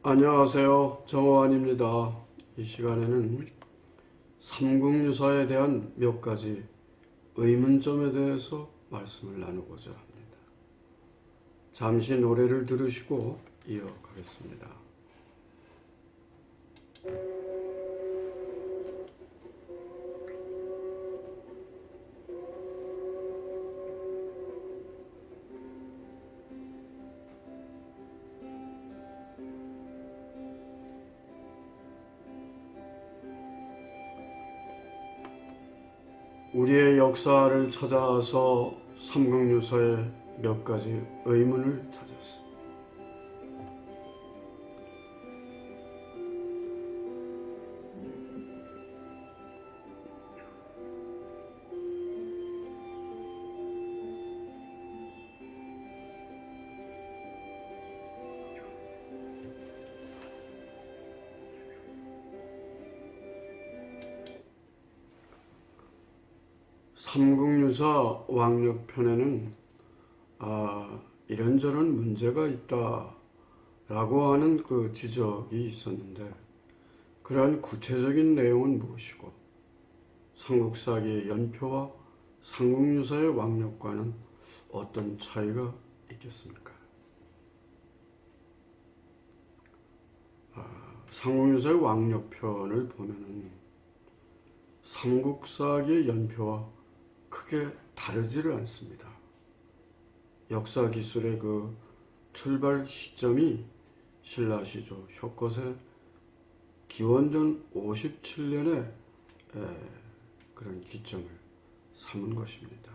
안녕하세요. 정호환입니다. 이 시간에는 삼국유사에 대한 몇 가지 의문점에 대해서 말씀을 나누고자 합니다. 잠시 노래를 들으시고 이어가겠습니다. 우리의 역사를 찾아서 삼국유사에 몇 가지 의문을 찾았습니다. 삼국유사 왕력편에는 이런저런 문제가 있다라고 하는 그 지적이 있었는데, 그러한 구체적인 내용은 무엇이고 삼국사기의 연표와 삼국유사의 왕력과는 어떤 차이가 있겠습니까? 삼국유사의 왕력편을 보면은 삼국사기의 연표와 크게 다르지를 않습니다. 역사 기술의 그 출발 시점이 신라시조 효것의 기원전 57년에 그런 기점을 삼은 것입니다.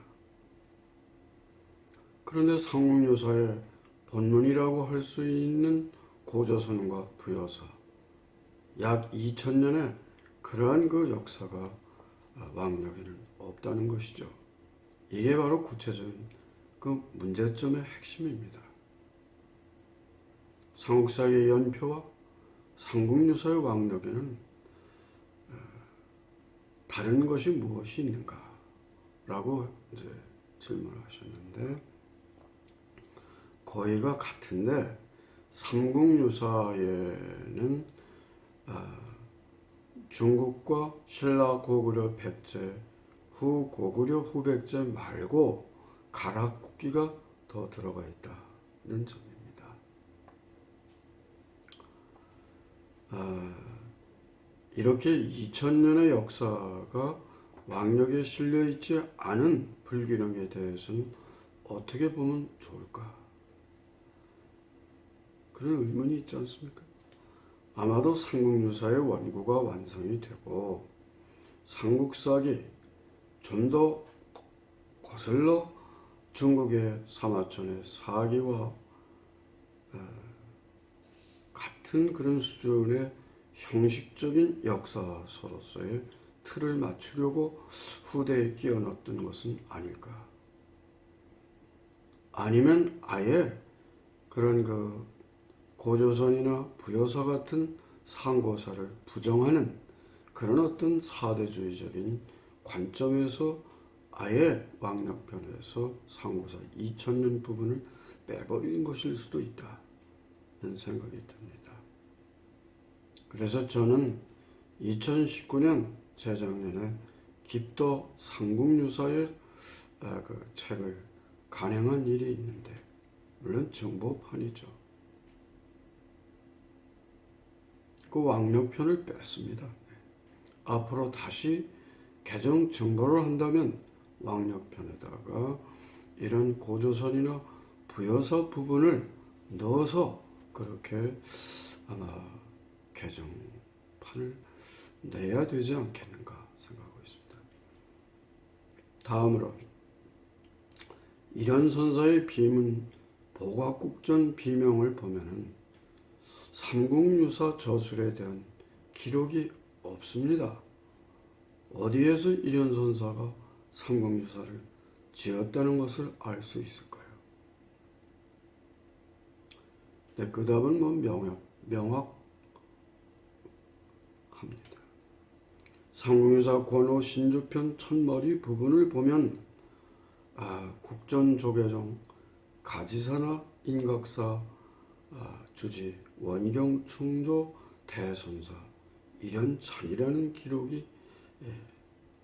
그런데 삼국유사의 본문이라고 할 수 있는 고조선과 부여사 약 2000년에 그러한 그 역사가 왕력에는 없다는 것이죠. 이게 바로 구체적인 그 문제점의 핵심입니다. 삼국사의 연표와 삼국유사의 왕력에는 다른 것이 무엇이 있는가? 라고 이제 질문하셨는데, 거의가 같은데, 삼국유사에는 중국과 신라 고구려 백제, 후 고구려 후백제 말고 가락국기가 더 들어가 있다는 점입니다. 이렇게 2000년의 역사가 왕력에 실려있지 않은 불균형에 대해서는 어떻게 보면 좋을까? 그런 의문이 있지 않습니까? 아마도 삼국유사의 원고가 완성이 되고 삼국사기 좀 더 거슬러 중국의 사마천의 사기와 같은 그런 수준의 형식적인 역사서로서의 틀을 맞추려고 후대에 끼워 넣었던 것은 아닐까? 아니면 아예 그런 그 고조선이나 부여사 같은 상고사를 부정하는 그런 어떤 사대주의적인 관점에서 아예 왕력편에서 상고사 2000년 부분을 빼버린 것일 수도 있다는 생각이 듭니다. 그래서 저는 2019년 재작년에 깊도 삼국유사의 그 책을 간행한 일이 있는데, 물론 정보판이죠. 그 왕력편을 뺐습니다. 앞으로 다시 개정 정보를 한다면 왕력편에다가 이런 고조선이나 부여사 부분을 넣어서 그렇게 아마 개정판을 내야 되지 않겠는가 생각하고 있습니다. 다음으로 이런 선사의 비문 보각국전 비명을 보면은 삼국유사 저술에 대한 기록이 없습니다. 어디에서 이런 선사가 삼국유사를 지었다는 것을 알 수 있을까요? 네, 그 답은 명확합니다. 삼국유사 권호 신주편 첫머리 부분을 보면 국전조계종, 가지사나 인각사, 주지 원경 충조 대선사 일현찬이라는 기록이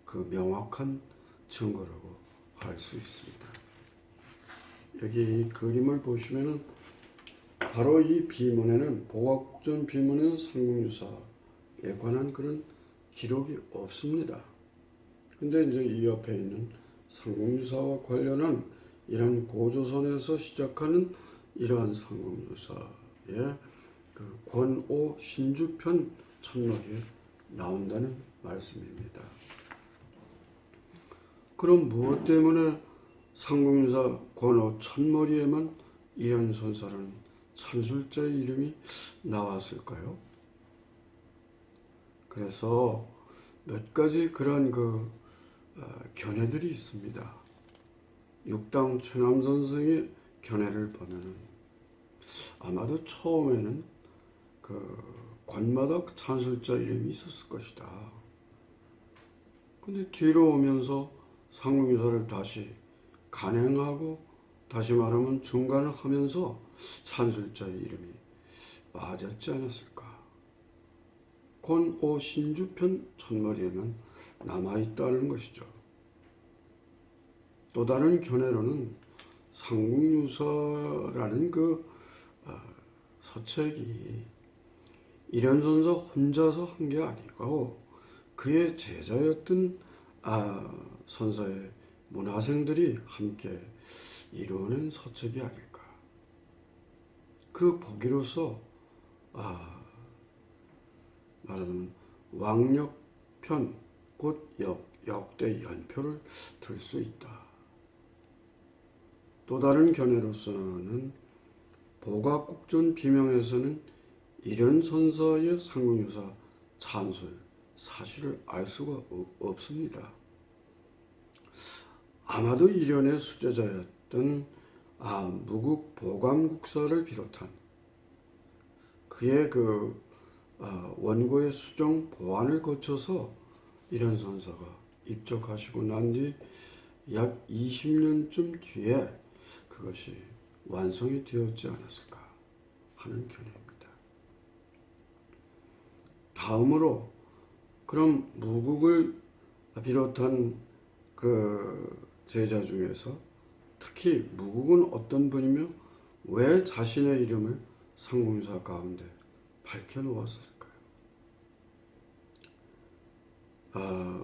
그 명확한 증거라고 할 수 있습니다. 여기 그림을 보시면은 바로 이 비문에는 보각국전 비문에는 상국유사에 관한 그런 기록이 없습니다. 근데 이제 이 옆에 있는 상국유사와 관련한 이런 고조선에서 시작하는 이러한 상국유사의 그 권오 신주편 첫머리에 나온다는 말씀입니다. 그럼 무엇 때문에 상국유사 권오 첫머리에만 이현선사라는 찬술자의 이름이 나왔을까요? 그래서 몇 가지 그런 견해들이 있습니다. 육당 최남 선생의 견해를 보면은 아마도 처음에는 그 관마덕 찬술자 이름이 있었을 것이다. 근데 뒤로 오면서 상국유사를 다시 간행하고 다시 말하면 중간을 하면서 찬술자의 이름이 맞았지 않았을까. 권오 신주편 첫머리에만 남아있다는 것이죠. 또 다른 견해로는 상국유사라는 서책이 일현선사 혼자서 한 게 아니고 그의 제자였던 선사의 문화생들이 함께 이루어낸 서책이 아닐까. 그 보기로서 말하자면 왕역편 곧 역대 연표를 들 수 있다. 또 다른 견해로서는 보각국전 비명에서는 일현선사의 상국유사 찬술 사실을 알 수가 없습니다. 아마도 일현의 수제자였던 무국 보감국사를 비롯한 그의 원고의 수정 보완을 거쳐서 일현선사가 입적하시고 난 뒤 약 20년쯤 뒤에 그것이 완성이 되었지 않았을까 하는 견해입니다. 다음으로 그럼 무국을 비롯한 그 제자 중에서 특히 무국은 어떤 분이며 왜 자신의 이름을 상국유사 가운데 밝혀놓았을까요?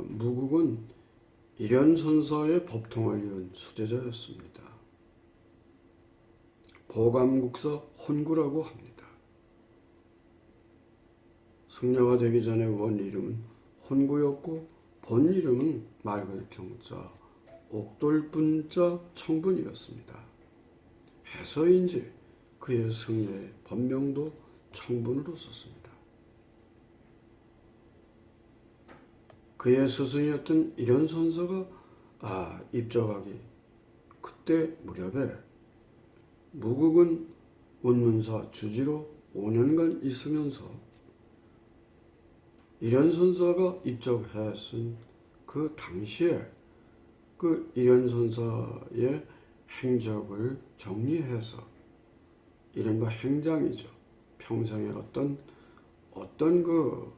무국은 일현선사의 법통을 이은 수제자였습니다. 보감국사 혼구라고 합니다. 승려가 되기 전에 원 이름은 혼구였고 본 이름은 말글경자 옥돌분자 청분이었습니다. 해서인지 그의 승려의 법명도 청분으로 썼습니다. 그의 스승이었던 일현선사가 입적하기 그때 무렵에 무국은 운문사 주지로 5년간 있으면서 일현선사가 입적했은 그 당시에 그 일현선사의 행적을 정리해서 이른바 행장이죠. 평생에 어떤 그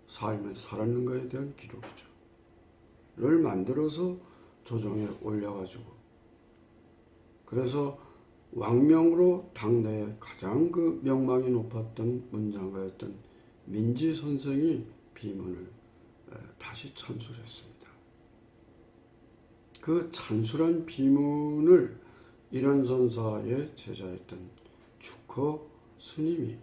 삶을 살았는가에 대한 기록이죠. 를 만들어서 조정에 올려가지고 그래서 왕명으로 당대에 가장 그 명망이 높았던 문장가였던 민지 선생이 비문을 다시 찬술했습니다. 그 찬술한 비문을 일현선사의 제자였던 축허 스님이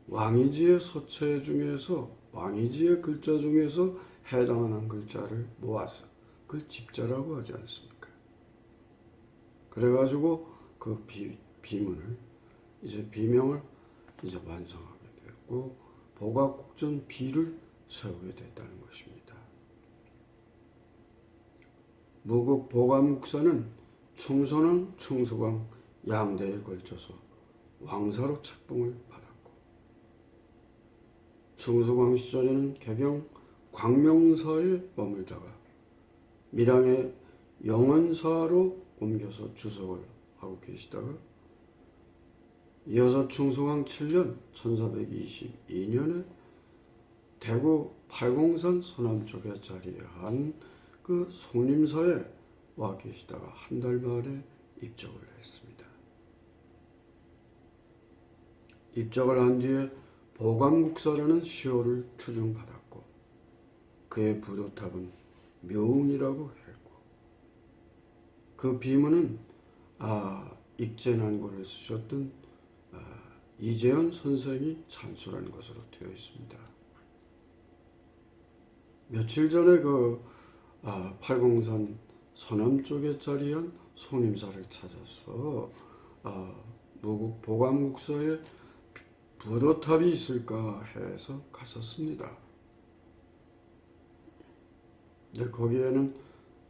왕이지의 서체 중에서 왕이지의 글자 중에서 해당하는 글자를 모아서 그걸 집자라고 하지 않습니까? 그래가지고 그 비문을 비명을 완성하게 되었고 보각국전 비를 세우게 됐다는 것입니다. 무국 보감국사는 충선왕, 충수광 양대에 걸쳐서 왕사로 책봉을 받았고 충수광 시절에는 개경 광명사에 머물다가 밀양의 영원사로 옮겨서 주석을 하고 계시다가 이어서 충성왕 7년 1422년에 대구 팔공산 서남쪽에 자리한 그 송림사에 와 계시다가 한 달 만에 입적을 했습니다. 입적을 한 뒤에 보감국사라는 시호를 추중받았고 그의 부도탑은 묘웅이라고 했고 그 비문은 익제난고를 쓰셨던 이재현 선생이 찬술한 것으로 되어 있습니다. 며칠 전에 그 팔공산 서남쪽에 자리한 송림사를 찾아서 무국 보감국사에 부도탑이 있을까 해서 갔었습니다. 근데 거기에는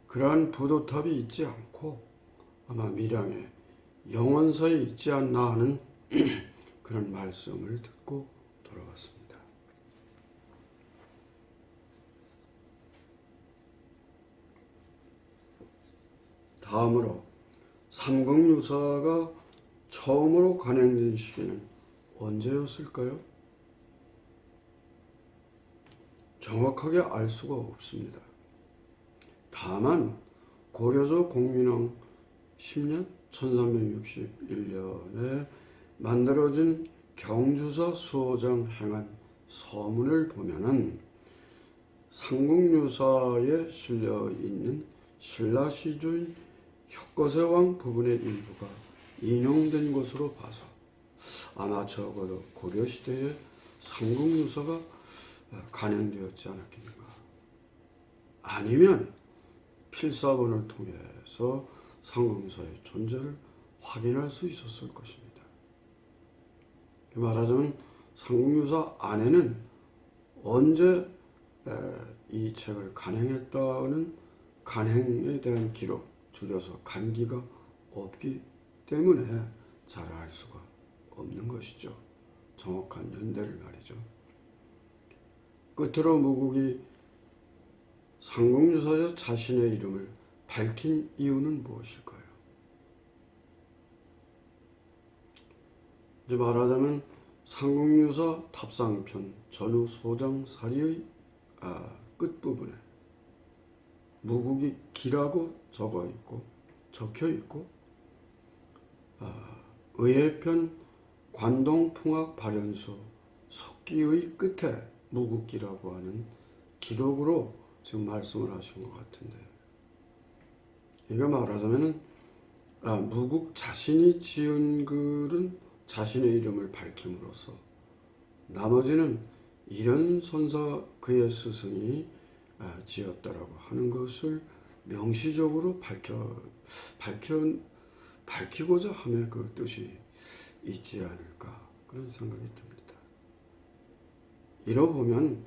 그러한 부도탑이 있지 않고 아마 밀양에 영원사에 있지 않나 하는 그런 말씀을 듣고 돌아왔습니다. 다음으로 삼국유사가 처음으로 간행된 시기는 언제였을까요? 정확하게 알 수가 없습니다. 다만 고려조 공민왕 10년 1361년에 만들어진 경주사 수호장 행한 서문을 보면은 삼국유사에 실려 있는 신라시조인 혁거세왕 부분의 일부가 인용된 것으로 봐서 아마 적어도 고려시대에 삼국유사가 간행되었지 않았겠는가. 아니면 필사본을 통해서 삼국유사의 존재를 확인할 수 있었을 것입니다. 말하자면 삼국유사 안에는 언제 이 책을 간행했다는 간행에 대한 기록, 줄여서 간기가 없기 때문에 잘 알 수가 없는 것이죠. 정확한 연대를 말이죠. 끝으로 무국이 삼국유사에 자신의 이름을 밝힌 이유는 무엇일까요? 이제 말하자면 삼국유사 탑상편 전후 소장사리의 끝부분에 무국이 기라고 적혀 있고 의회편 관동풍악 발현수 석기의 끝에 무국기라고 하는 기록으로 지금 말씀을 하신 것 같은데, 이거 말하자면은 무국 자신이 지은 글은 자신의 이름을 밝힘으로써 나머지는 이런 선사 그의 스승이 지었다라고 하는 것을 명시적으로 밝히고자 함의 그 뜻이 있지 않을까, 그런 생각이 듭니다. 이러보면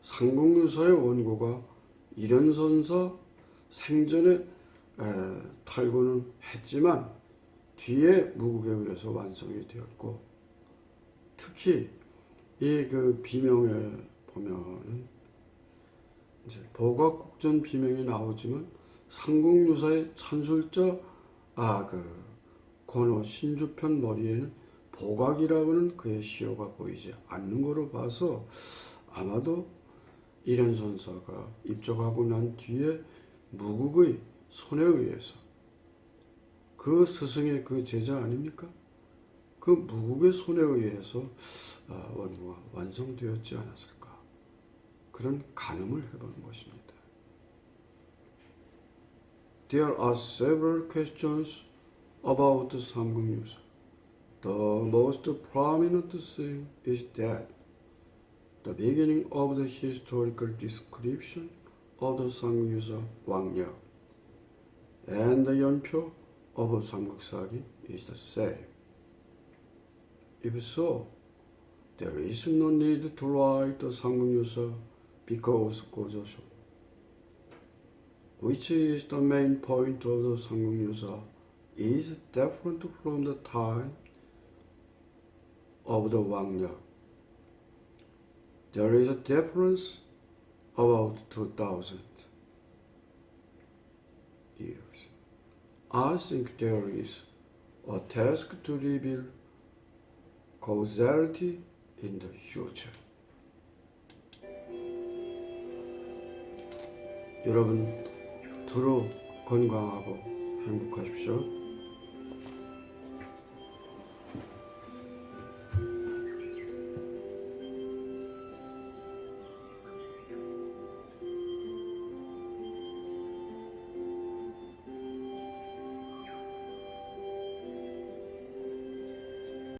삼국유사의 원고가 이런 선사 생전에 탈고는 했지만 뒤에 무국에 의해서 완성이 되었고, 특히 이 그 비명에 보면은 이제 보각국전 비명이 나오지만 삼국유사의 찬술자 그 권호 신주편 머리에는 보각이라고는 그의 시호가 보이지 않는 거로 봐서 아마도 이련 선사가 입적하고 난 뒤에 무국의 손에 의해서 그 스승의 그 제자 아닙니까? 그 무국의 손에 의해서 원고가 완성되었지 않았을까, 그런 가늠을 해보는 것입니다. There are several questions about the 삼국유사. The most prominent thing is that the beginning of the historical description of the 삼국유사 왕력 and the 연표 of 삼국사기 is the same. If so, there is no need to write the 삼국유사 because 고조선, which is the main point of the 삼국유사, is different from the time of the 왕력. There is a difference about 2000 years. I think there is a task to reveal causality in the future. 여러분 두루 건강하고 행복하십시오.